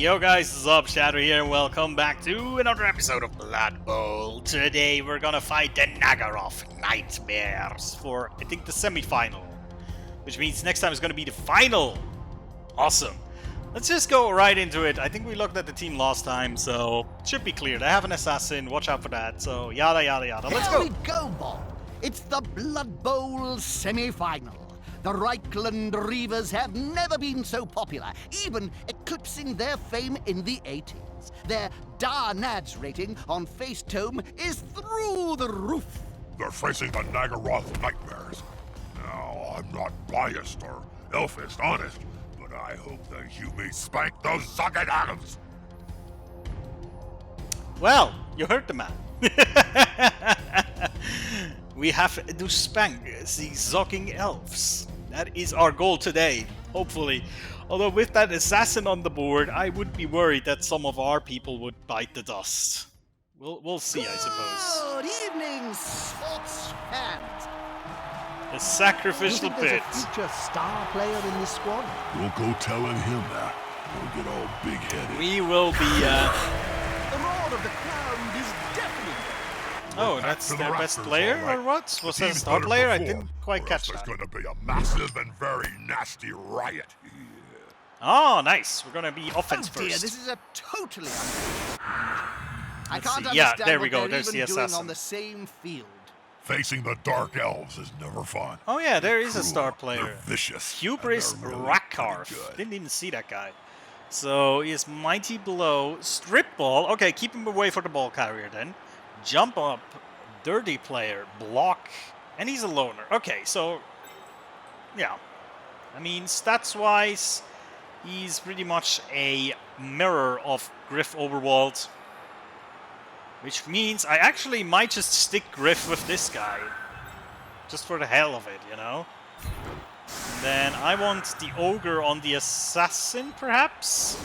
Yo guys, what's up? Shadow here and welcome back to another episode of Blood Bowl. Today we're gonna fight the Nagaroth Nightmares for, I think, the semi-final. Which means next time is gonna be the final! Awesome. Let's just go right into it. I think we looked at the team last time, so it should be clear. They have an assassin, watch out for that, so yada yada yada. Let's go! Here we go, Bob! It's the Blood Bowl semi-final. The Reichland Reavers have never been so popular, even eclipsing their fame in the 80s. Their Darnads rating on Facetome is through the roof. They're facing the Nagaroth Nightmares. Now, I'm not biased or elfist honest, but I hope the Humies spank those Zuckenhams. Well, you heard the man. We have to spank the Zocking Elves. That is our goal today, hopefully. Although with that assassin on the board, I would be worried that some of our people would bite the dust. We'll see, I suppose. Good evening, sports fans. The sacrificial You think there's pit. a future star player in this squad? Don't go telling him that. He'll get all big-headed. We will be, The roar of the crowd is deafening. Oh, that's to the their best rafters, player, all right. or what? Was The that a team's star better player? I perform, didn't quite or catch else that. There's gonna be a massive and very nasty riot. Oh, nice. We're gonna be Oh offense dear, first. this is a totally I Let's can't see. Yeah, understand there we what go. they're There's even the doing assassin. on the same field. Facing the Dark Elves is never fun. Oh yeah, there is a Cruel, star they're player. vicious. Hubris and they're really Rakarth. pretty good. Didn't even see that guy. So he is Mighty Blow, Strip Ball. Okay, keep him away for the ball carrier then. Jump up, Dirty Player, Block, and he's a loner. Okay, so yeah. I mean, stats-wise, he's pretty much a mirror of Griff Overwald. Which means I actually might just stick Griff with this guy. Just for the hell of it, you know? And then I want the Ogre on the Assassin, perhaps?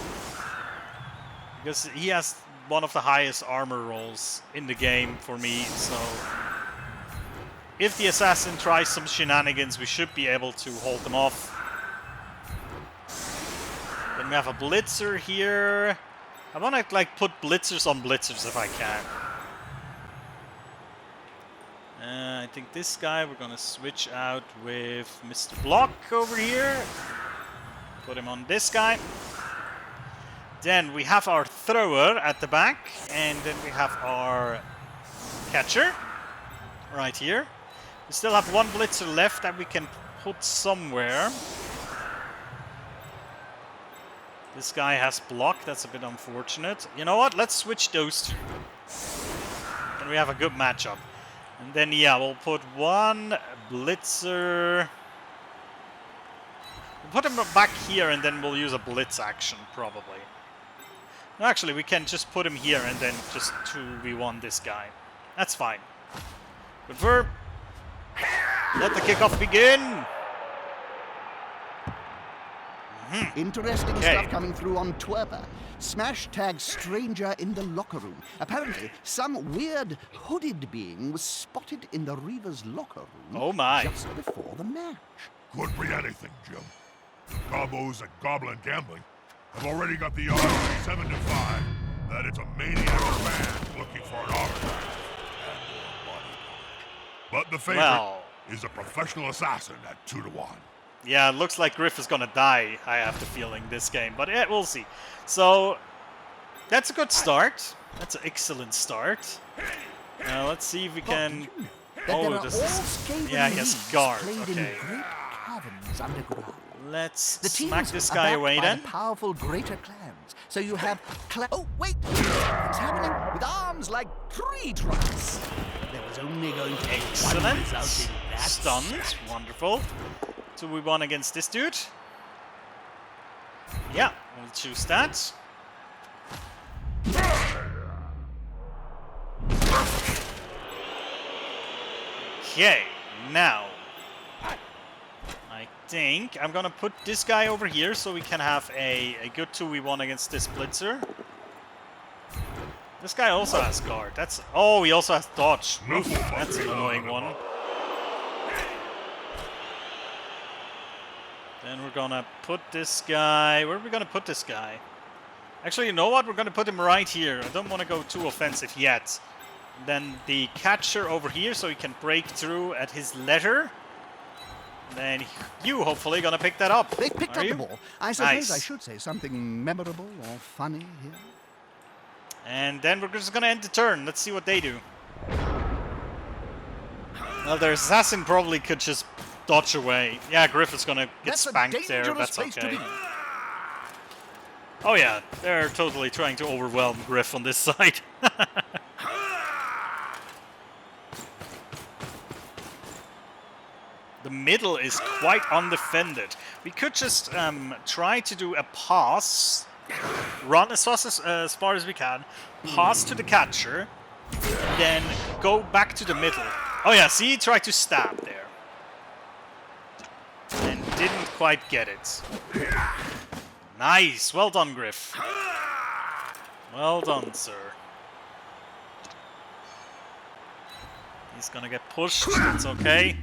Because he has one of the highest armor rolls in the game for me, so... If the Assassin tries some shenanigans, we should be able to hold them off. Then we have a Blitzer here. I want to like put blitzers on blitzers if I can. I think this guy we're gonna switch out with Mr. Block over here. Put him on this guy. Then we have our thrower at the back, and then we have our catcher right here. We still have one blitzer left that we can put somewhere. This guy has block, that's a bit unfortunate. You know what, let's switch those two. And we have a good matchup. And then, yeah, we'll put one blitzer. We'll put him back here and then we'll use a blitz action, probably. No, actually, we can just put him here and then just 2v1 this guy. That's fine. Confirm. Let the kickoff begin. Interesting Okay. stuff coming through on Twerper. Smash tags stranger in the locker room. Apparently, some weird hooded being was spotted in the Reaver's locker room Oh my. just before the match. Could be anything, Jim. Combos and goblin gambling have already got the odds 7 to 5 that it's a maniac man looking for an autograph. But the favorite Well. is a professional assassin at 2 to 1. Yeah, it looks like Griff is gonna die, I have the feeling, this game. But yeah, we'll see. So, that's a good start. That's an excellent start. Now, let's see if we can... That Oh, there are this all is... Skaven Yeah, he has leagues guard. played in Okay. great caverns underground. Let's The teams smack this are guy backed away by then. the powerful greater clans. So you have oh wait, it's happening with arms like tree trunks. There was only going to be one Excellent. result in that Stunned. set. Wonderful. 2v1 against this dude. Yeah, we'll choose that. Okay, now I think I'm gonna put this guy over here so we can have a good 2v1 against this blitzer. This guy also has guard. That's oh, he also has dodge. Oof, that's an annoying one. Then we're gonna put this guy. Where are we gonna put this guy? Actually, you know what? We're going to put him right here. I don't want to go too offensive yet. Then the catcher over here so he can break through at his leisure. Then you hopefully going to pick that up. They picked Are up you? the ball. I suppose Nice. I should say something memorable or funny here. And then we're just going to end the turn. Let's see what they do. Well, their assassin probably could just dodge away. Yeah, Griff is going to get That's spanked a there. dangerous That's place to okay. be. Oh yeah, they're totally trying to overwhelm Griff on this side. The middle is quite undefended. We could just try to do a pass, run as far as we can, pass to the catcher, then go back to the middle. Oh yeah, see, he tried to stab there. And didn't quite get it. Nice, well done, Griff. Well done, sir. He's gonna get pushed, that's okay.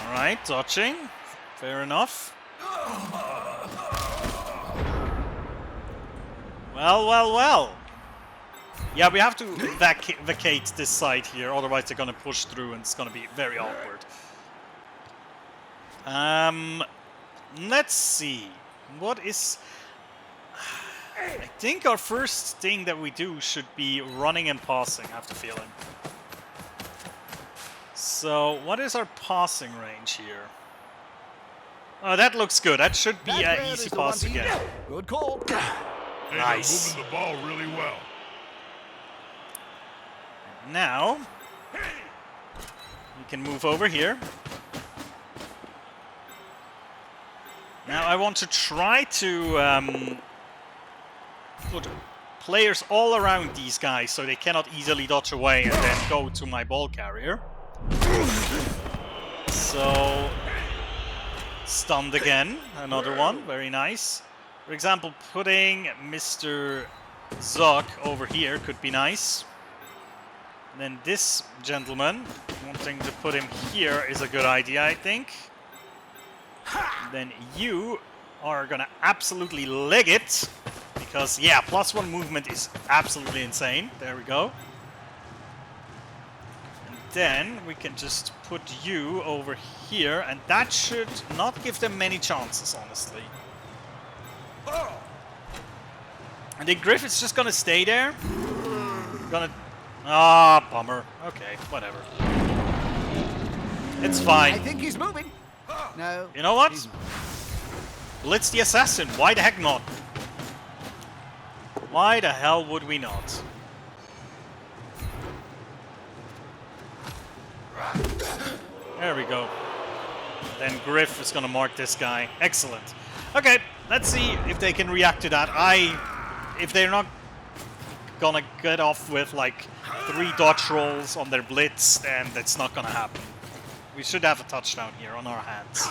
Alright, dodging. Fair enough. Well. Yeah, we have to vacate this side here, otherwise they're gonna push through and it's gonna be very awkward. Let's see. What is... I think our first thing that we do should be running and passing, I have the feeling. So, what is our passing range here? Oh, that looks good. That should be an easy pass again. Good call. Hey, Nice. they're moving the ball really well. Now, we can move over here. Now I want to try to put players all around these guys so they cannot easily dodge away and then go to my ball carrier. So, stunned again, another one, very nice. For example, putting Mr. Zuck over here could be nice. And then this gentleman, wanting to put him here is a good idea, I think. Then you are gonna absolutely leg it. Because, yeah, +1 movement is absolutely insane. There we go. And then we can just put you over here. And that should not give them many chances, honestly. I think Griff is just gonna stay there. Ah, bummer. Okay, whatever. It's fine. I think he's moving. No. You know what? He's not. Blitz the assassin. Why the heck not? Why the hell would we not? There we go. Then Griff is gonna mark this guy. Excellent. Okay, let's see if they can react to that. If they're not gonna get off with like 3 dodge rolls on their blitz, then that's not gonna happen. We should have a touchdown here on our hands.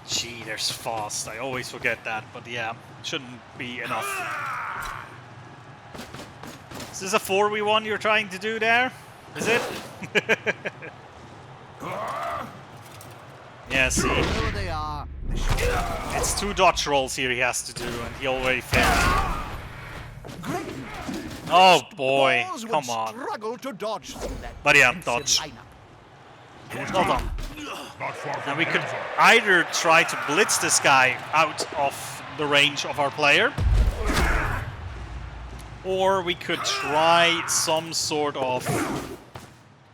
Gee, there's fast. I always forget that, but yeah, shouldn't be enough. Is this a 4v1 you're trying to do there? Is it? Yeah, see. There they are. It's 2 dodge rolls here he has to do, and he already failed. Great. Oh boy, Balls would come on. struggle to dodge through that But yeah, defensive dodge. lineup. Well done. Not far from Now we the could end zone. either try to blitz this guy out of the range of our player, or we could try some sort of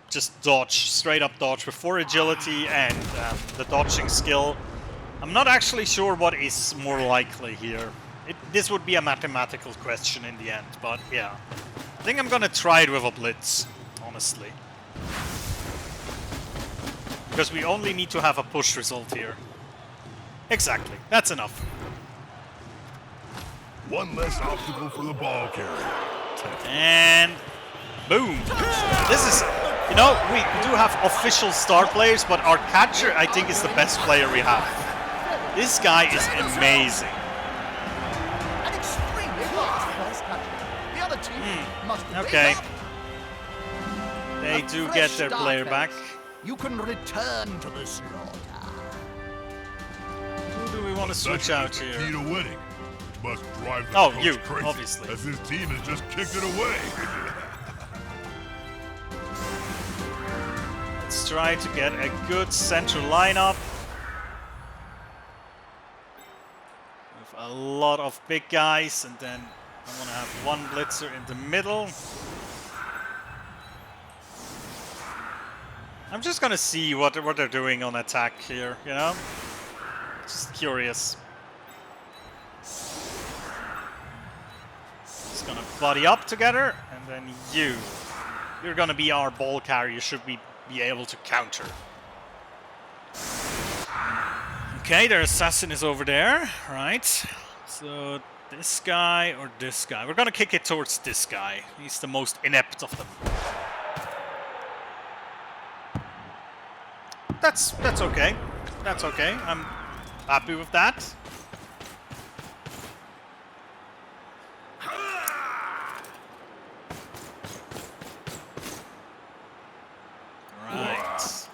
just dodge, straight up dodge with 4 agility and the dodging skill. I'm not actually sure what is more likely here. This would be a mathematical question in the end, but yeah. I think I'm gonna try it with a blitz, honestly. Because we only need to have a push result here. Exactly, that's enough. One less obstacle for the ball carrier. And boom. This is, you know, we do have official star players, but our catcher, I think, is the best player we have. This guy is amazing. An extremely fast first touch. The other team must Okay. wake up. They A do fresh get their start, player back. fellas. you can return to the slaughter. Who do we want to switch That's out the here? key to winning. You must drive the Oh, coach you, crazy, obviously. as his team has just kicked it away. Let's try to get a good central lineup. With a lot of big guys, and then I want to have one blitzer in the middle. I'm just gonna see what they're doing on attack here, you know? Just curious. Just gonna buddy up together, and then you're gonna be our ball carrier. Should we be able to counter? Okay, their assassin is over there, right? So this guy or this guy? We're gonna kick it towards this guy. He's the most inept of them. That's okay. That's okay. I'm happy with that. Right.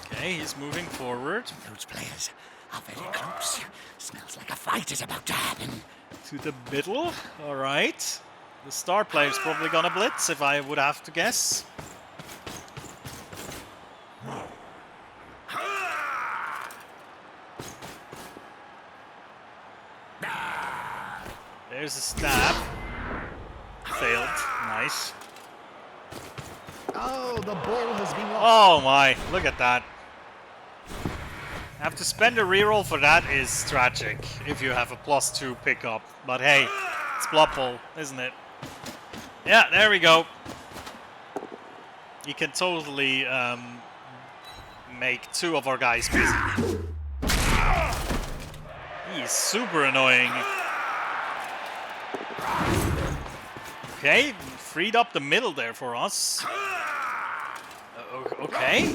Okay, he's moving forward Those players are very close. Smells like a fight is about to happen. to the middle. All right. The star player's probably gonna blitz, if I would have to guess. There's a stab. Failed. Nice. Oh, the ball has been lost. Oh my, look at that. Have to spend a reroll for that is tragic if you have a +2 pickup. But hey, it's Blood Bowl, isn't it? Yeah, there we go. You can totally make 2 of our guys busy. He's super annoying. Okay, freed up the middle there for us. Okay.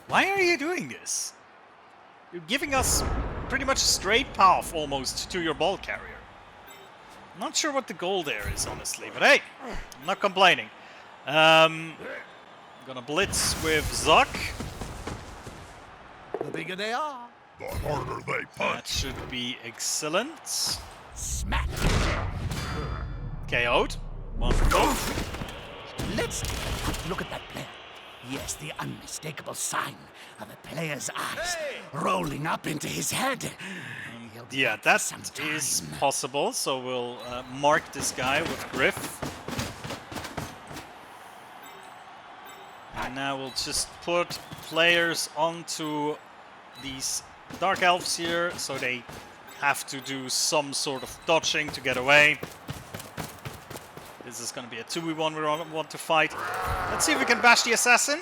Why are you doing this? You're giving us pretty much a straight path almost to your ball carrier. I'm not sure what the goal there is, honestly, but hey, I'm not complaining. I'm gonna blitz with Zuck. The bigger they are, The harder they That punch. should be excellent. smack. KO'd. Wonderful. Let's look at that player. Yes, the unmistakable sign of a player's eyes rolling up into his head. He'll be Yeah, back for that some is time. possible, so we'll mark this guy with Griff. And now we'll just put players onto these Dark Elves here, so they have to do some sort of dodging to get away. This is going to be a 2v1 we want to fight. Let's see if we can bash the assassin.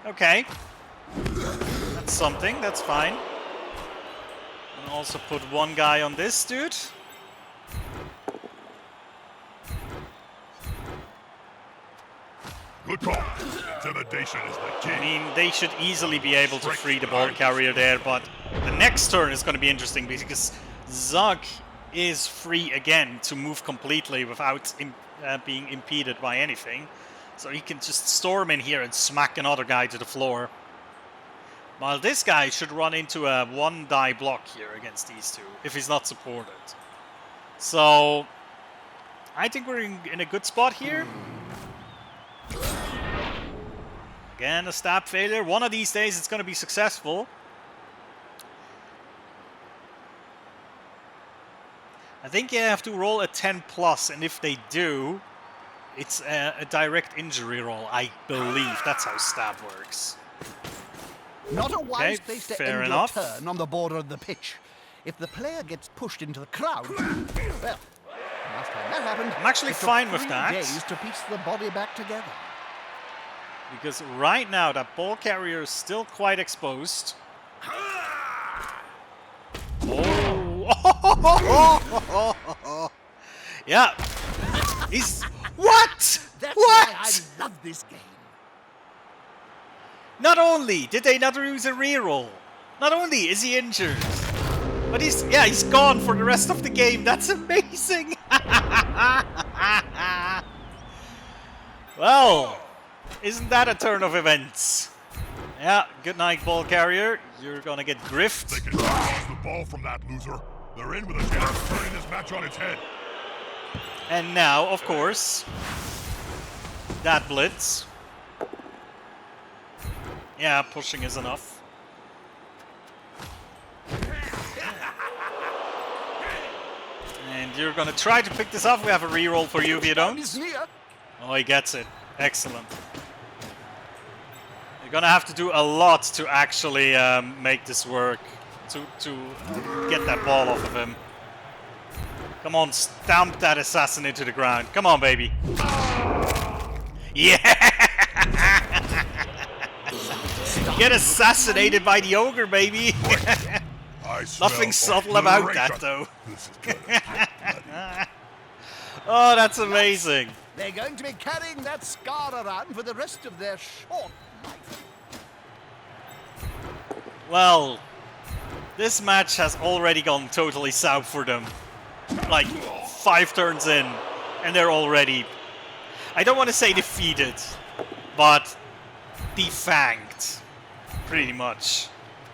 Okay. That's something, that's fine. And also put one guy on this dude. Good call. Intimidation is the key. I mean, they should easily be able to free the ball carrier there, but the next turn is going to be interesting because Zug is free again to move completely without being impeded by anything. So he can just storm in here and smack another guy to the floor. While this guy should run into a 1-die block here against these two, if he's not supported. So I think we're in a good spot here. Again, a stab failure. One of these days it's going to be successful. I think you have to roll a 10+, and if they do, it's a direct injury roll, I believe. That's how stab works. Not a wise Okay, place to fair end enough. your turn on the border of the pitch. If the player gets pushed into the crowd, well, last time that happened, I'm actually it took fine with 3 that. days to piece the body back together. Because right now that ball carrier is still quite exposed. Oh! Yeah. He's... What? That's What? why I love this game. Not only did they not use a reroll, not only is he injured, but he's gone for the rest of the game. That's amazing. Well, Isn't that a turn of events? Yeah, good night, ball carrier. You're gonna get griffed. They can toss the ball from that loser. They're in with a chance of turning this match on its head. And now, of course, that blitz. Yeah, pushing is enough. And you're gonna try to pick this up. We have a reroll for you if you don't. Oh, he gets it. Excellent. You're gonna have to do a lot to actually make this work. To get that ball off of him. Come on, stamp that assassin into the ground. Come on, baby. Yeah! Get assassinated by the ogre, baby. Nothing subtle about that, though. Oh, that's amazing. They're going to be carrying that scar around for the rest of their short life. Well, this match has already gone totally south for them. Like, 5 turns in, and they're already, I don't want to say defeated, but defanged. Pretty much.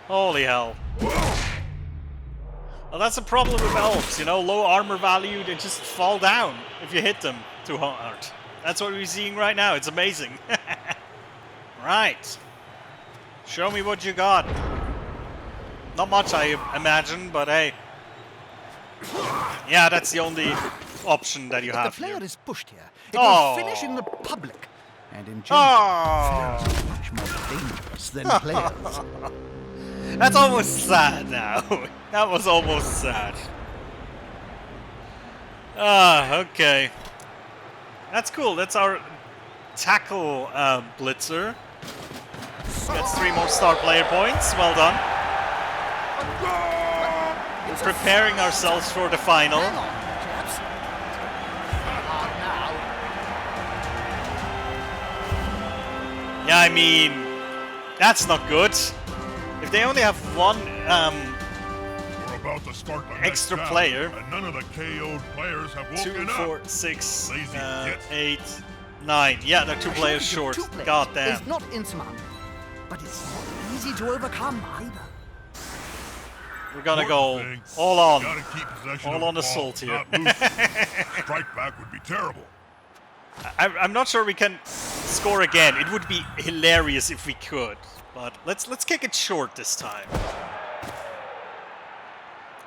Holy hell. Well, that's a problem with elves, you know, low armor value, they just fall down if you hit them too hard. That's what we're seeing right now, it's amazing. Right. Show me what you got. Not much, I imagine, but hey. Yeah, that's the only option that you If have the player here. is pushed here, it will finish in the public. And in general, players are much more dangerous than players. That's almost sad now. That was almost sad. Okay. That's cool. That's our tackle blitzer. Gets 3 more star player points. Well done. We're preparing ourselves for the final. Hang on, chaps. Now. Yeah, I mean, that's not good. If they only have one We're about to start the extra next player. round, and none of the KO'd players have 2, woken 4, up. 6, Lazy gits. 8, 9. Yeah, they're 2 players short. God damn. It's not insurmountable, but it's not easy to overcome either. We're gonna go Important thing, all on. Gotta keep possession All of on the assault ball, here. not loose. Strike back would be terrible. I'm not sure we can score again. It would be hilarious if we could, but let's kick it short this time.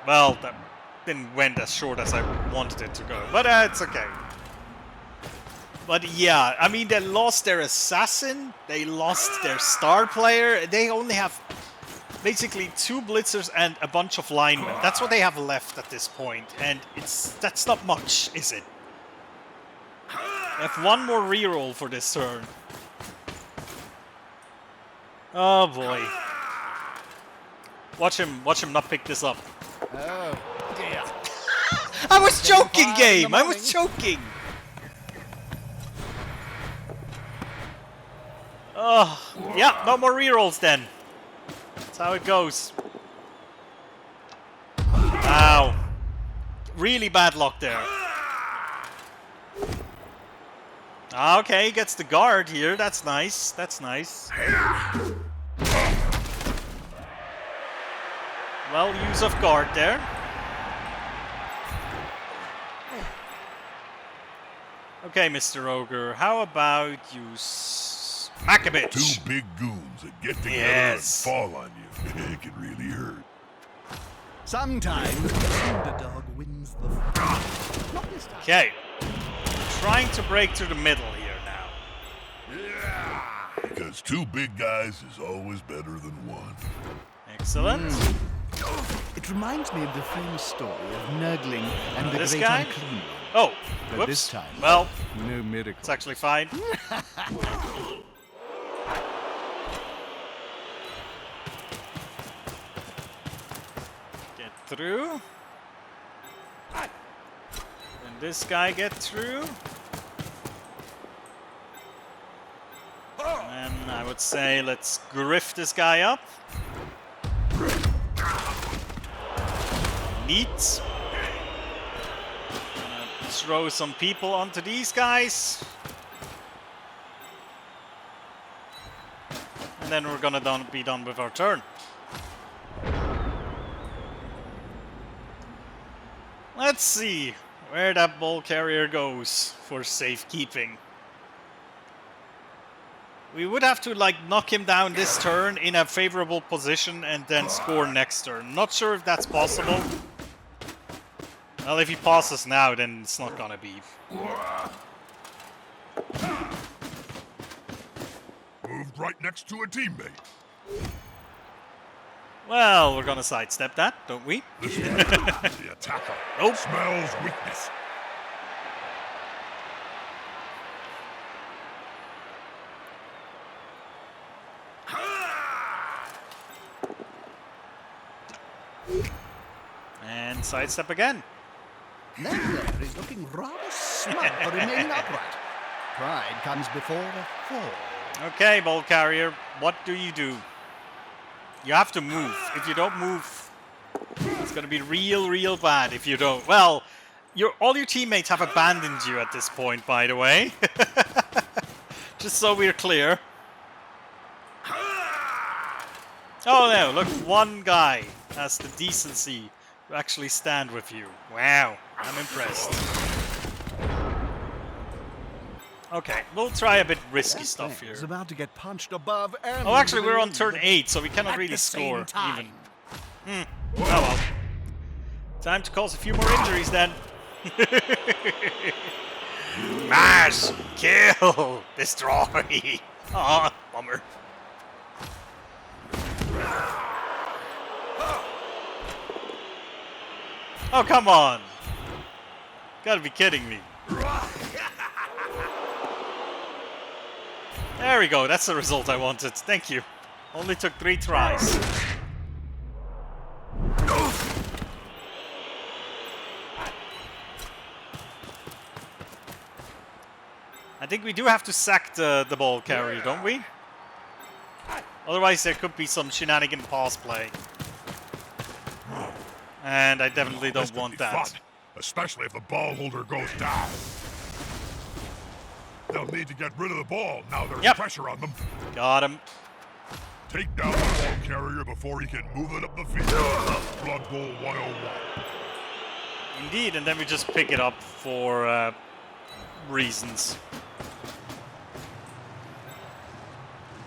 Well, that didn't went as short as I wanted it to go, but it's okay. But yeah, I mean, they lost their assassin, they lost their star player. They only have basically 2 blitzers and a bunch of linemen. That's what they have left at this point, and that's not much, is it? They have 1 more reroll for this turn. Oh boy. Watch him not pick this up. Oh, dear. I was joking, Fire in game! the I was morning. joking! Oh, yeah, no more rerolls then. That's how it goes. Wow. Really bad luck there. Okay, he gets the guard here. That's nice. That's nice. Well, use of guard there. Okay, Mr. Ogre, how about you smack a bitch? 2 big goons that get together Yes. and fall on you. It can really hurt. Sometimes the underdog wins the fight. Not this time. Okay. Trying to break through the middle here now. Because 2 big guys is always better than 1. Excellent. It reminds me of the famous story of Nurgling and the This Great guy? Unclean One. Oh, But whoops. this time, Well, no miracle. it's actually fine. Get through. And this guy get through. And I would say let's griff this guy up. Neat. Throw some people onto these guys. And then we're gonna be done with our turn. Let's see where that ball carrier goes for safekeeping. We would have to like knock him down this turn in a favorable position and then score next turn. Not sure if that's possible. Well, if he passes now, then it's not gonna be. Moved right next to a teammate. Well, we're gonna sidestep that, don't we? This way, the attacker Nope. smells weakness. And sidestep again. That player is looking rather smug for remaining upright. Pride comes before a fall. Okay, ball carrier, what do? You have to move. If you don't move, it's gonna be real bad if you don't. Well, all your teammates have abandoned you at this point, by the way. Just so we're clear. Oh no, look, one guy has the decency to actually stand with you. Wow, I'm impressed. Okay, we'll try a bit risky stuff here. Is about to get punched above and Oh, actually, we're on turn 8, so we cannot really score even. Oh well. Time to cause a few more injuries then. Mash! Kill! Destroy! Aw, bummer. Oh, come on! Gotta be kidding me. There we go, that's the result I wanted. Thank you. Only took 3 tries. I think we do have to sack the ball carrier, don't we? Otherwise there could be some shenanigan pass play. And I definitely don't want that. Fun, especially if the ball holder goes down. They'll need to get rid of the ball now there's pressure on them. Got him. Take down the ball carrier before he can move it up the field. Blood Bowl 101. Indeed, and then we just pick it up for reasons.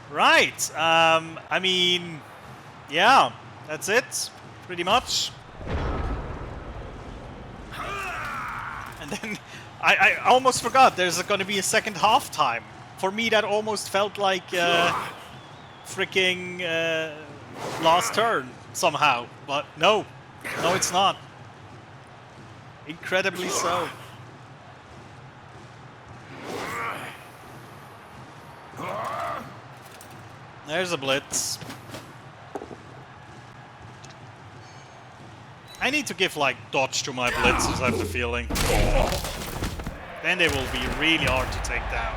Right. I mean, yeah, that's it, pretty much. And then I almost forgot there's going to be a second half time. For me, that almost felt like freaking last turn somehow, but no, it's not. Incredibly so. There's a blitz. I need to give like dodge to my blitzes, I have the feeling. Then they will be really hard to take down.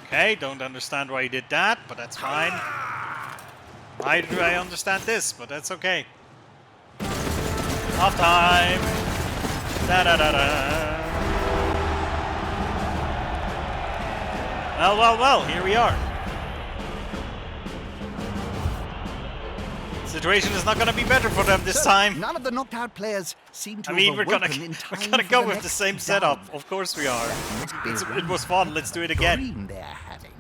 Okay, don't understand why he did that, but that's fine. Why do I understand this? But that's okay. Half time. Da da da da. Well, here we are. Situation is not going to be better for them this time. None of the knocked out players seem to I mean, have we're awoken in gonna time go for with the next same down. setup. Of course we are. It was fun. Let's do it again. Dream they're having.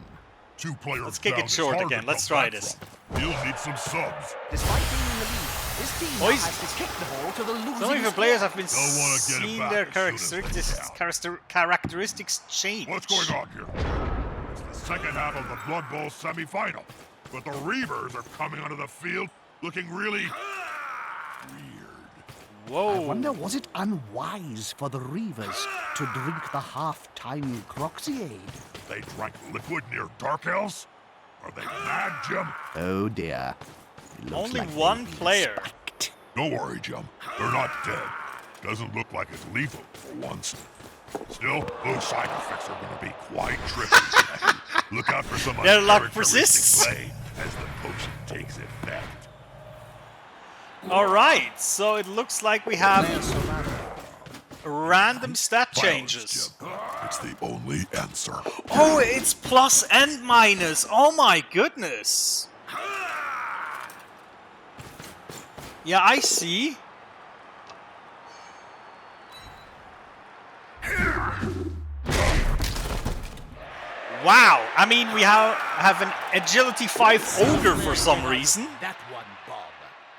2 players Let's kick down it is short hard again. to Let's come try back this. from. He'll need some subs. Despite being in the lead, this team now Boys, has to kick the ball to the losing some of your players have been They'll wanna get it seeing back their as soon as they characteristics change. What's going on here? It's the second half of the Blood Bowl semi-final, but the Reavers are coming onto the field looking really weird. Whoa. I wonder, was it unwise for the Reavers to drink the half-time Croxiade? They drank liquid near Dark Elves? Are they mad, Jim? Oh dear. It looks Only like one they've been player. spiked. Don't worry, Jim. They're not dead. Doesn't look like it's lethal for once. Still, those side effects are going to be quite tricky. Look out for some Their luck uncharacteristic persists. play as the potion takes effect. All right, so it looks like we have random stat Violence, changes. Jim. It's the only answer. Oh, it's plus and minus. Oh my goodness. Yeah, I see. Wow. I mean, we have an agility 5 ogre for some reason. That one, Bob.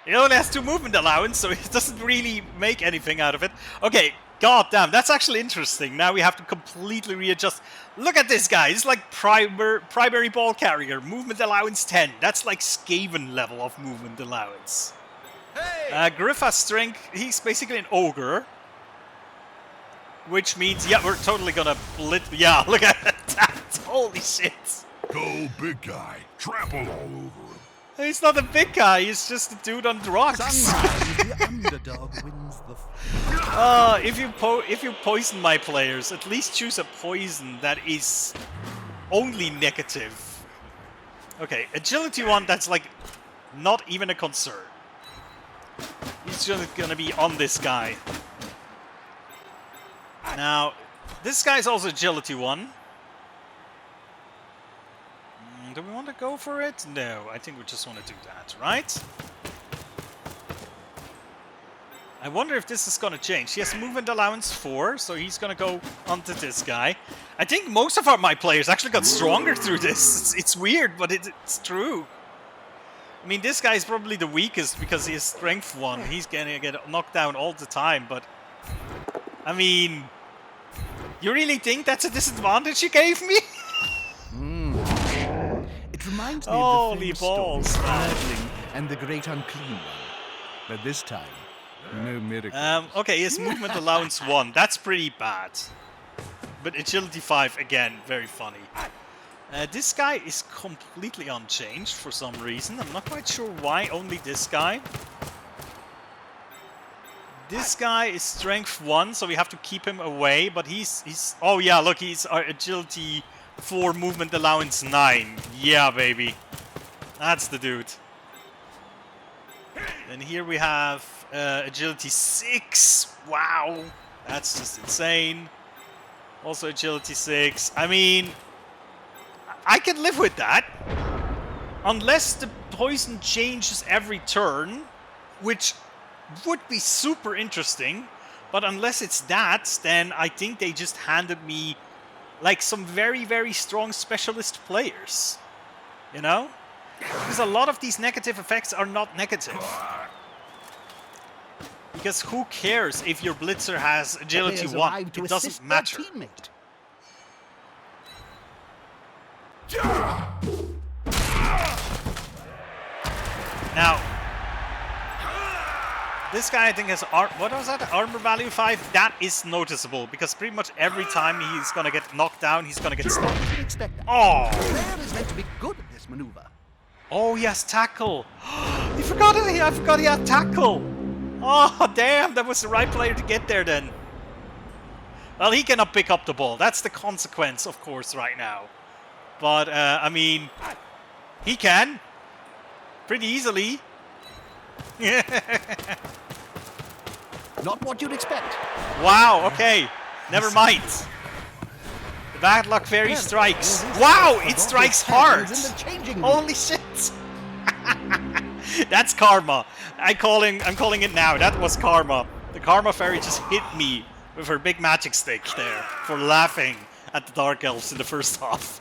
It only has 2 movement allowance, so it doesn't really make anything out of it. Okay, goddamn, that's actually interesting. Now we have to completely readjust. Look at this guy. He's like primary ball carrier. Movement allowance 10. That's like Skaven level of movement allowance. Griff has strength. He's basically an ogre. Which means, yeah, we're totally gonna yeah, look at that. Holy shit. Go, big guy. Trample all over him. He's not a big guy, he's just a dude on drugs. Sometimes the underdog wins the if you poison my players, at least choose a poison that is only negative. Okay, agility 1, that's like not even a concern. He's just gonna be on this guy. Now, this guy's also agility 1. Do we want to go for it? No, I think we just want to do that, right? I wonder if this is going to change. He has movement allowance 4, so he's going to go onto this guy. I think most of my players actually got stronger through this. It's weird, but it's true. I mean, this guy is probably the weakest because he has strength 1. He's going to get knocked down all the time, but... I mean... You really think that's a disadvantage you gave me? It reminds me Holy of the famous balls, story man. of Merlin and the Great Unclean One. But this time, no miracle. Okay, his movement allowance 1. That's pretty bad. But agility 5, again, very funny. This guy is completely unchanged for some reason. I'm not quite sure why only this guy. This guy is strength 1, so we have to keep him away. But he's oh yeah, look, he's our agility 4, movement allowance 9. Yeah, baby. That's the dude. Then here we have agility 6. Wow. That's just insane. Also agility 6. I mean, I can live with that. Unless the poison changes every turn, which would be super interesting. But unless it's that, then I think they just handed me like some very, very strong specialist players. You know? Because a lot of these negative effects are not negative. Because who cares if your blitzer has agility 1? It doesn't matter. Now, this guy I think has what was that? Armor value 5? That is noticeable because pretty much every time he's gonna get knocked down, he's gonna get stunned. Oh! Blair is meant to be good at this maneuver. Oh, he has tackle. I forgot he had tackle. Oh, damn, that was the right player to get there then. Well, he cannot pick up the ball. That's the consequence, of course, right now. But, I mean, he can. Pretty easily. Not what you'd expect. Wow, okay. Never mind. The bad luck fairy strikes. Wow, it strikes hard. Holy shit. That's karma. I'm calling it now. That was karma. The karma fairy just hit me with her big magic stick there for laughing at the dark elves in the first half.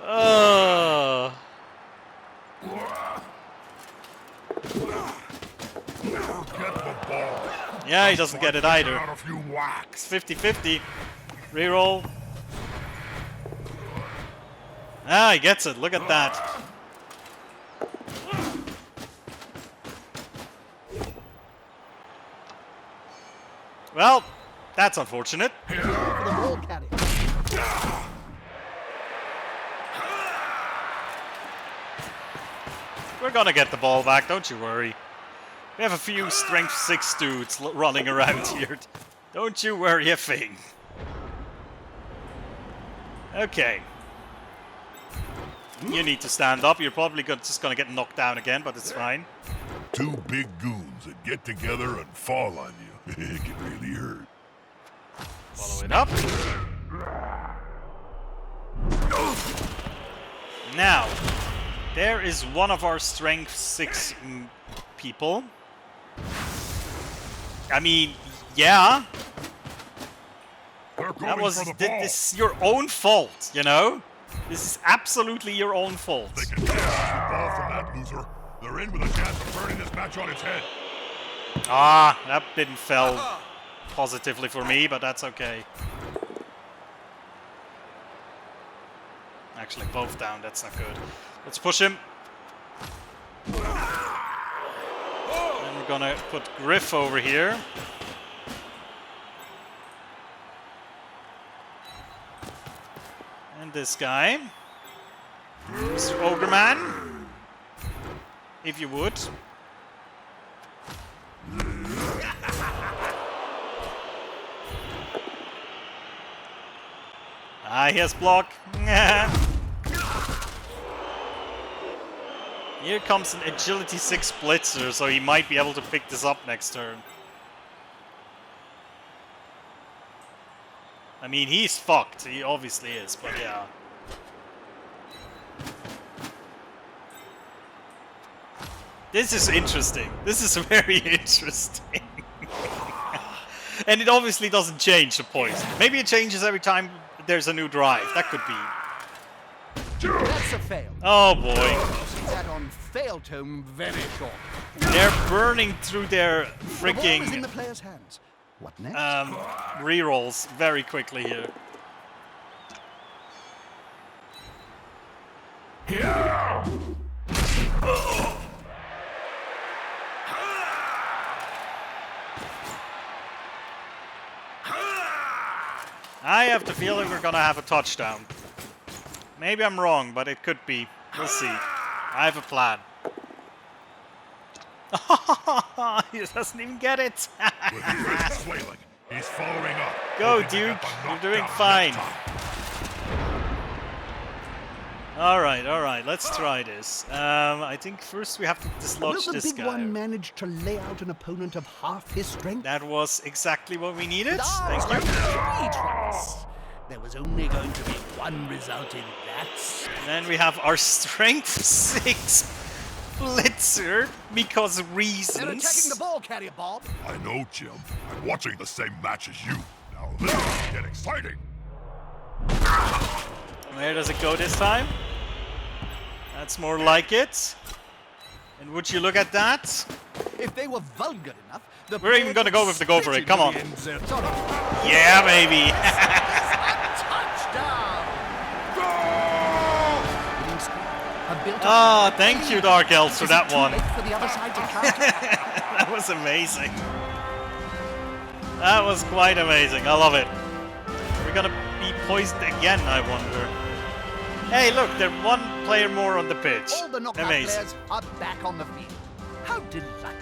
Oh. Yeah, he doesn't get it either. It's 50-50. Reroll. Ah, he gets it. Look at that. Well, that's unfortunate. We're gonna get the ball back, don't you worry. We have a few strength 6 dudes running around here. Don't you worry a thing. Okay. You need to stand up. You're probably just gonna get knocked down again, but it's fine. Two big goons that get together and fall on you. It can really hurt. Follow it up. Now, there is one of our strength 6 people. I mean, yeah. They're That going was for the ball. this is your own fault, you know? This is absolutely your own fault. They can take the ball from that loser. They're in with a chance of turning this match on its head. Ah, that didn't fell positively for me, but that's okay. Actually, both down. That's not good. Let's push him. And we're gonna put Griff over here. And this guy. Mr. Ogreman. If you would. Ah, he has block. Here comes an agility 6 blitzer, so he might be able to pick this up next turn. I mean, he's fucked. He obviously is, but yeah. This is interesting. This is very interesting. And it obviously doesn't change the poison. Maybe it changes every time there's a new drive. That could be. That's a fail. Oh boy. See that on fail tome very short. They're burning through their The ball is in freaking the player's hands. What next? rerolls very quickly here. I have the feeling we're gonna have a touchdown. Maybe I'm wrong, but it could be. We'll see. I have a plan. He doesn't even get it. With Griff flailing, he's following up. Go, hoping to Duke. get the You're doing knockdown fine. next time. All right. Let's try this. I think first we have to Will dislodge the this big guy. one manage to lay out an opponent of half his strength? That was exactly what we needed. Ah, Thank you. 3 tries. There was only going to be one result in that. And then we have our strength 6 blitzer because They're attacking reasons. the ball carrier, Bob. I know, Jim. I'm watching the same match as you. Now this will get exciting. Where does it go this time? That's more like it. And would you look at that? If they were vulgar enough, the We're even gonna go with the go for it. Come on. Sorry. Yeah, baby. Touchdown! Winning score. A built-up Ah, thank you, Dark Elves, for Is that it too one. late for the other side to counter? That was amazing. That was quite amazing. I love it. We're gonna be poisoned again, I wonder. Hey, look, there's one player more on the pitch. All the knockout Amazing. players are back on the field. How delightful.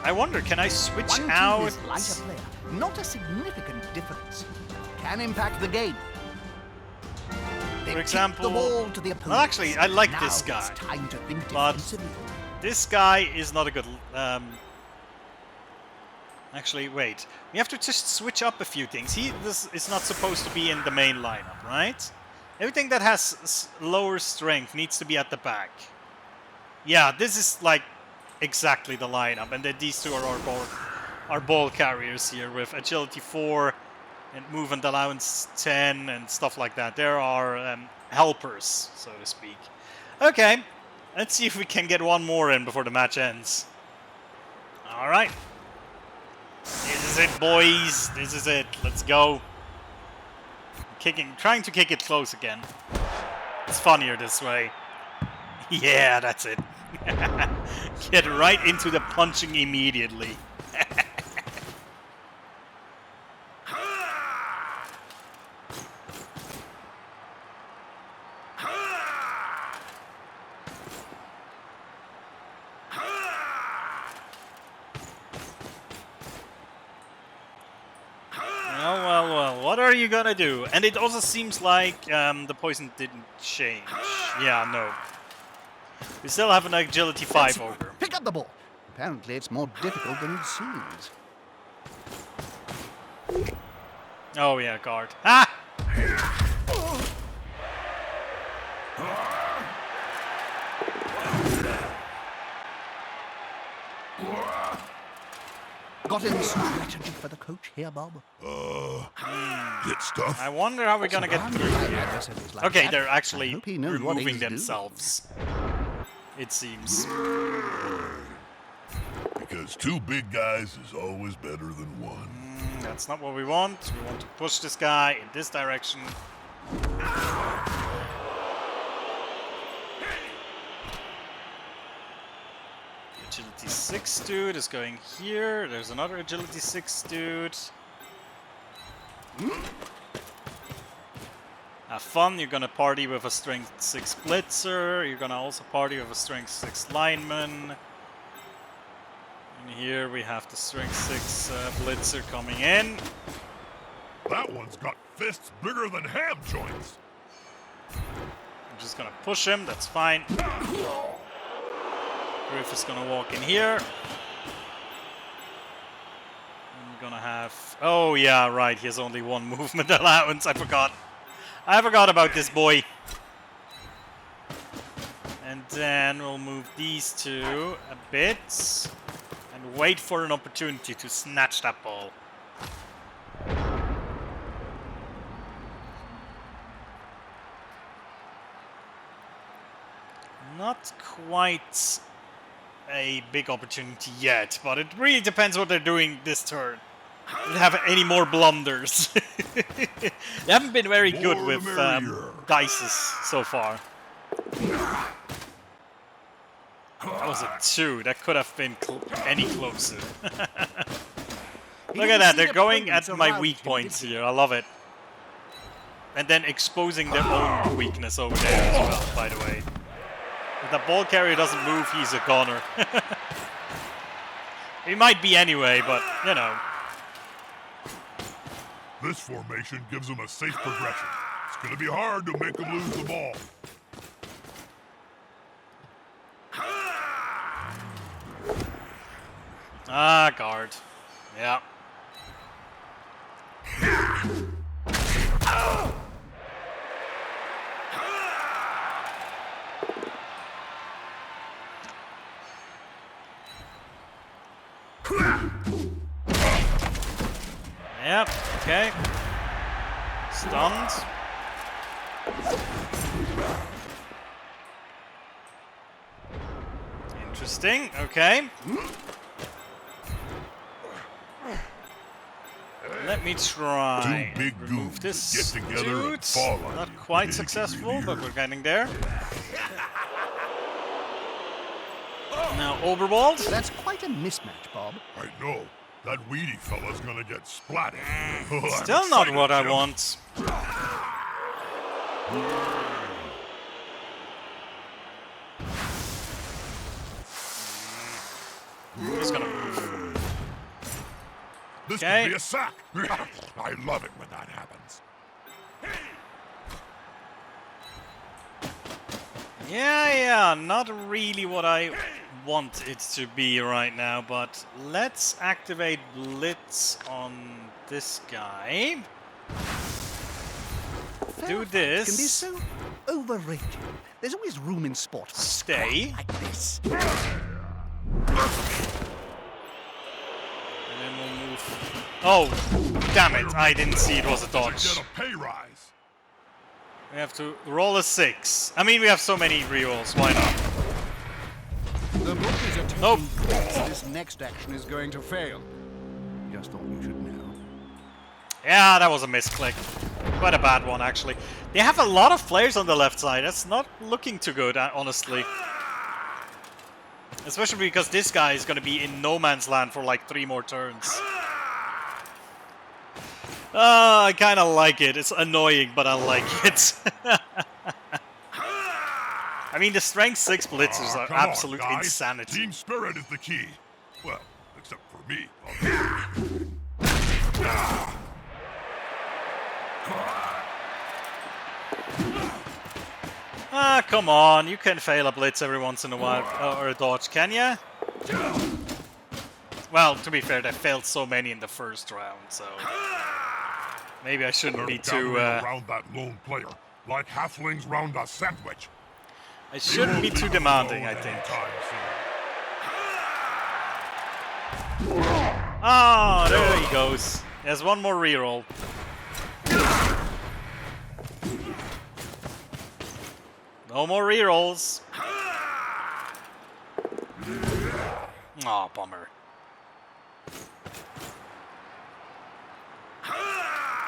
I wonder, can I switch One out? team is lighter player, not a significant difference. Can impact the game. They For kick example- the ball to the opponent. Well, actually, I like Now this guy, It's time to think but- defensively. This guy is not a good... Actually, wait. We have to just switch up a few things. This is not supposed to be in the main lineup, right? Everything that has lower strength needs to be at the back. Yeah, this is like exactly the lineup. And then these two are our ball carriers here with agility 4 and movement allowance 10 and stuff like that. There are helpers, so to speak. Okay, let's see if we can get one more in before the match ends. All right. This is it, boys. This is it. Let's go. Trying to kick it close again. It's funnier this way. Yeah, that's it. Get right into the punching immediately. Well, what are you gonna do? And it also seems like the poison didn't change. Yeah, no. We still have an agility 5 ogre. Pick up the ball. Apparently it's more difficult than it seems. Oh yeah, guard. Ah! Got any strategy for the coach here, Bob? Hit stuff. I wonder how we're gonna get through here. Adversaries like Okay, that. they're I actually hope he knows what removing he's doing. themselves. It seems. Because two big guys is always better than one. That's not what we want. We want to push this guy in this direction. Agility 6 dude is going here. There's another Agility 6 dude. Have fun. You're gonna party with a Strength 6 Blitzer. You're gonna also party with a Strength 6 Lineman. And here we have the Strength 6 Blitzer coming in. That one's got fists bigger than ham joints. I'm just gonna push him. That's fine. Griff is gonna walk in here. I'm gonna have... Oh yeah, right. He has only one movement allowance. I forgot. I forgot about this boy. And then we'll move these two a bit. And wait for an opportunity to snatch that ball. Not quite a big opportunity yet, but it really depends what they're doing this turn. They have any more blunders. They haven't been very good More with the merrier. dices so far. That was a 2. That could have been any closer. Look at that. They're going at my weak points here. I love it. And then exposing their own weakness over there as well, by the way. If the ball carrier doesn't move, he's a goner. He might be anyway, but, you know. This formation gives them a safe progression. It's going to be hard to make them lose the ball. Ah, guard. Yeah. Yep, okay. Stunned. Interesting, okay. Let me try Two big and remove goons this get together dude. and fall on Not you. quite Big successful, really but hurt. we're getting there. Now overwalled. That's quite a mismatch, Bob. I know. That weedy fella's gonna get splatted. Oh, I'm Still not excited, what I Jim. want. I'm just gonna move. This Okay. could be a sack. I love it when that happens. Yeah, not really what I want it to be right now, but let's activate Blitz on this guy. Do Fairfight this. Can be so overrated. There's always room in sport. for Stay. scrap like this. And then we'll move. Oh, damn it. I didn't see it was a dodge. Get a pay rise. We have to roll a 6. I mean, we have so many rerolls. Why not? The book is a Nope. This next action is going to fail. Just thought you should know. Yeah, that was a misclick. Quite a bad one, actually. They have a lot of players on the left side. That's not looking too good, honestly. Especially because this guy is going to be in no man's land for like 3 more turns. I kind of like it. It's annoying, but I like it. I mean, the Strength 6 blitzers are Come on, absolute guys. insanity. Team spirit is the key. Well, except for me. Ah, come on. You can fail a blitz every once in a while. Or a dodge, can ya? Well, to be fair, they failed so many in the first round, so maybe I shouldn't be too. Around that lone player, like halflings round a sandwich. I shouldn't be too demanding, I think. Ah, oh, there he goes. There's one more reroll. No more rerolls. Aw, bummer.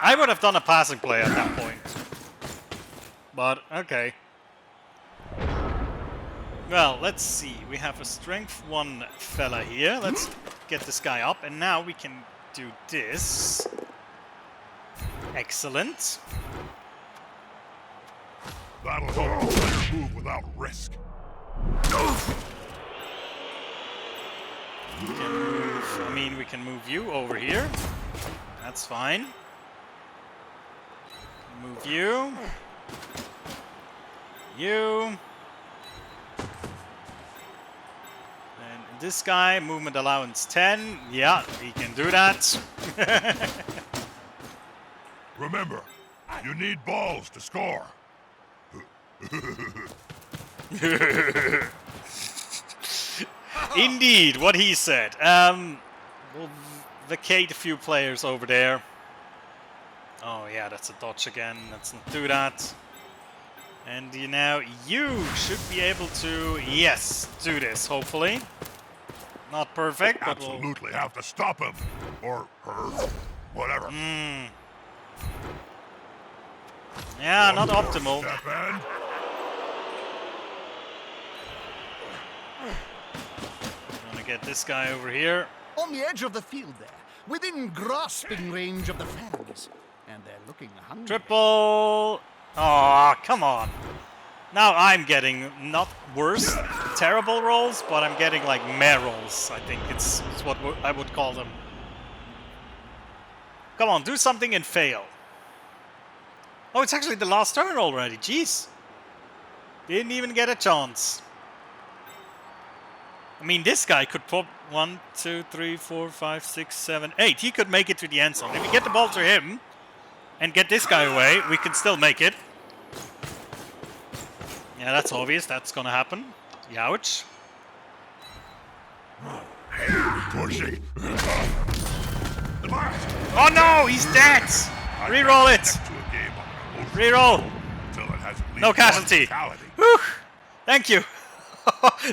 I would have done a passing play at that point. But, okay. Well, let's see. We have a strength 1 fella here. Let's get this guy up. And now we can do this. Excellent. That'll help the player move without risk. We can move, I mean, we can move you over here. That's fine. Move you. You. And this guy, movement allowance 10. Yeah, he can do that. Remember, you need balls to score. Indeed, what he said. We'll vacate a few players over there. Oh yeah, that's a dodge again. Let's not do that. And you should be able to, yes, do this, hopefully. Not perfect, but absolutely have to stop him. Or her. Whatever. Yeah, not optimal. Step in. I'm gonna get this guy over here. On the edge of the field there, within grasping range of the fans. And they're looking hungry. Triple. Oh, come on. Now I'm getting not worse, terrible rolls, but I'm getting like meh rolls. I think it's what I would call them. Come on, do something and fail. Oh, it's actually the last turn already. Jeez. Didn't even get a chance. I mean, this guy could pop 1, 2, 3, 4, 5, 6, 7, 8. He could make it to the end zone. If we get the ball to him and get this guy away, we can still make it. Yeah, that's obvious. That's gonna happen. Youch. Pushing. Oh no, he's dead! Reroll it! Reroll! No casualty. Whew. Thank you.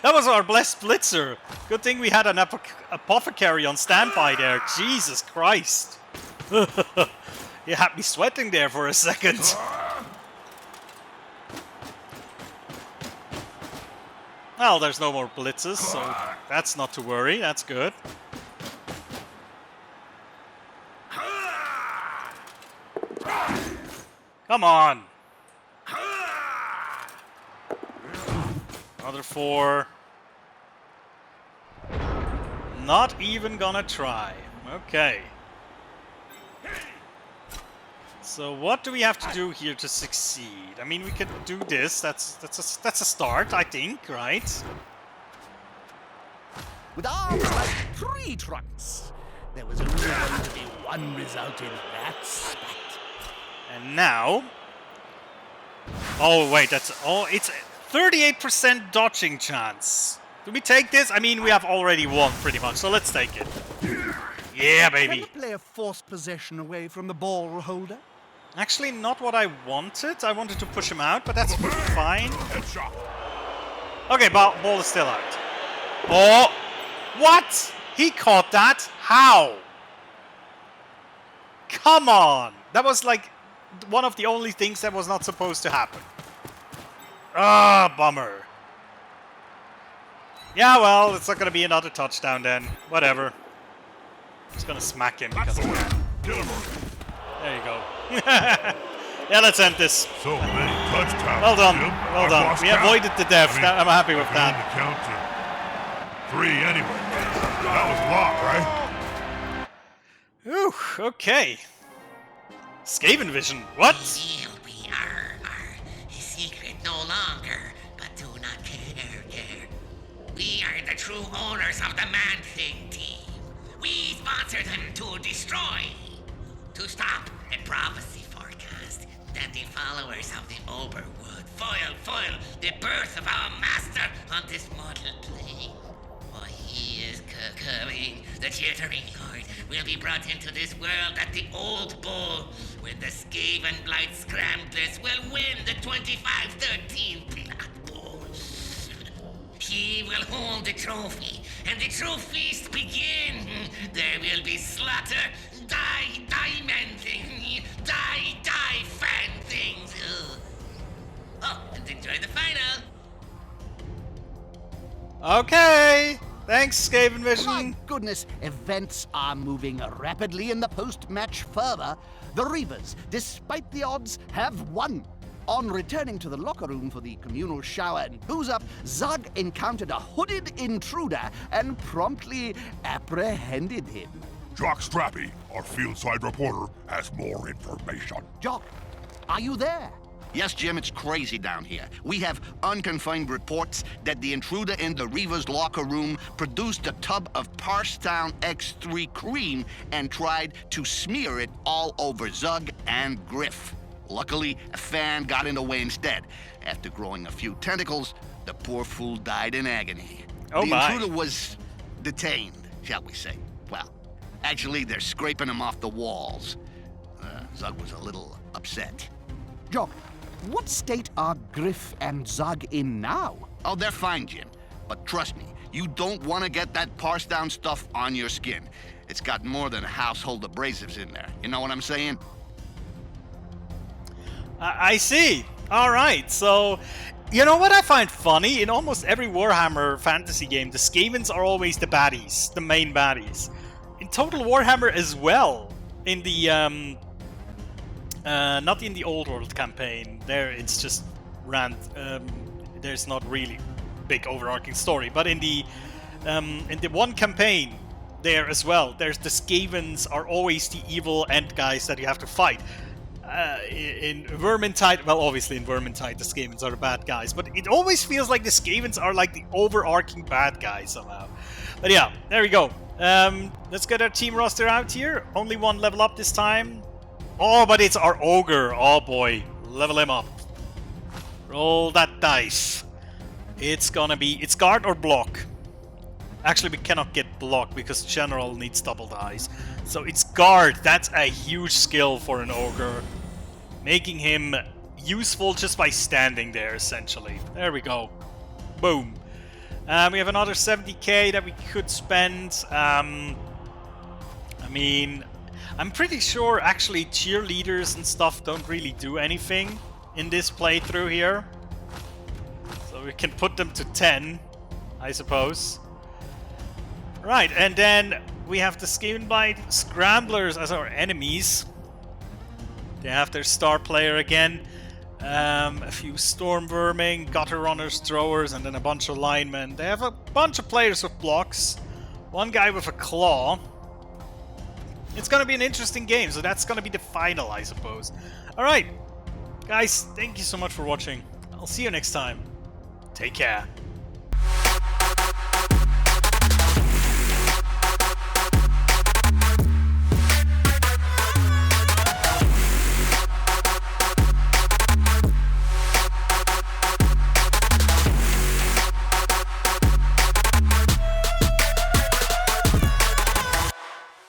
That was our blessed blitzer. Good thing we had an apothecary on standby there. Jesus Christ. You had me sweating there for a second. Well, there's no more blitzes, so that's not to worry. That's good. Come on. Another 4. Not even gonna try. Okay. So what do we have to do here to succeed? I mean, we could do this. That's a start, I think, right? With arms like tree trunks, there was only going to be one result in that spat. And now... Oh, wait, that's... Oh, it's 38% dodging chance. Do we take this? I mean, we have already won, pretty much, so let's take it. Yeah, baby. Can the player force possession away from the ball holder? Actually, not what I wanted. I wanted to push him out, but that's fine. Okay, ball is still out. Oh! What? He caught that? How? Come on! That was like one of the only things that was not supposed to happen. Ah, bummer. Yeah, well, it's not gonna be another touchdown then. Whatever. Just gonna smack him because of that. There you go. Yeah, let's end this. So many touchdowns. Well done. Jim. Well done. We avoided the death. I'm happy with that. Count to 3 anyway. That was a lot, right? Ooh, okay. Skaven vision. What? Will be our secret no longer, but do not care. We are the true owners of the Man-Thing team. to destroy. To stop a prophecy forecast that the followers of the Ober would foil the birth of our master on this mortal plane. For he is coming. The chittering lord will be brought into this world at the old bowl, where the Skaven Blight Scramblers will win the 25-13 Blood Bowl. He will hold the trophy, and the true feast begin. There will be slaughter, die men thing, die fan things. Oh, and enjoy the final. Okay. Thanks, Skaven My Vision. goodness, events are moving rapidly in the post-match fervor. The Reavers, despite the odds, have won. On returning to the locker room for the communal shower and booze-up, Zug encountered a hooded intruder and promptly apprehended him. Jock Strappy, our field-side reporter, has more information. Jock, are you there? Yes, Jim, it's crazy down here. We have unconfirmed reports that the intruder in the Reaver's locker room produced a tub of Parstown X3 cream and tried to smear it all over Zug and Griff. Luckily, a fan got in the way instead. After growing a few tentacles, the poor fool died in agony. Oh the my. intruder was detained, shall we say. Well, actually, they're scraping him off the walls. Zug was a little upset. Jock, what state are Griff and Zug in now? Oh, they're fine, Jim. But trust me, you don't want to get that Parstown stuff on your skin. It's got more than household abrasives in there. You know what I'm saying? I see. All right. So, you know what I find funny? In almost every Warhammer fantasy game, the Skavens are always the baddies, the main baddies. In Total Warhammer as well. In the not in the Old World campaign. There, it's just there's not really big overarching story. But in the one campaign there as well, there's the Skavens are always the evil end guys that you have to fight. In Vermintide, well, obviously in Vermintide the Skavens are the bad guys, but it always feels like the Skavens are like the overarching bad guys somehow. But yeah, there we go. Let's get our team roster out here. Only one level up this time. Oh, but it's our ogre. Oh boy, level him up. Roll that dice. It's guard or block. Actually, we cannot get block because general needs double dice. So it's guard. That's a huge skill for an ogre. Making him useful just by standing there, essentially. There we go. Boom. We have another 70k that we could spend. I mean, I'm pretty sure actually cheerleaders and stuff don't really do anything in this playthrough here. So we can put them to 10, I suppose. Right, and then we have the Skaven Blight Scramblers as our enemies. They have their star player again. A few Storm Verming, Gutter Runners, Throwers, and then a bunch of linemen. They have a bunch of players with blocks. One guy with a claw. It's gonna be an interesting game, so that's gonna be the final, I suppose. Alright, guys, thank you so much for watching. I'll see you next time. Take care.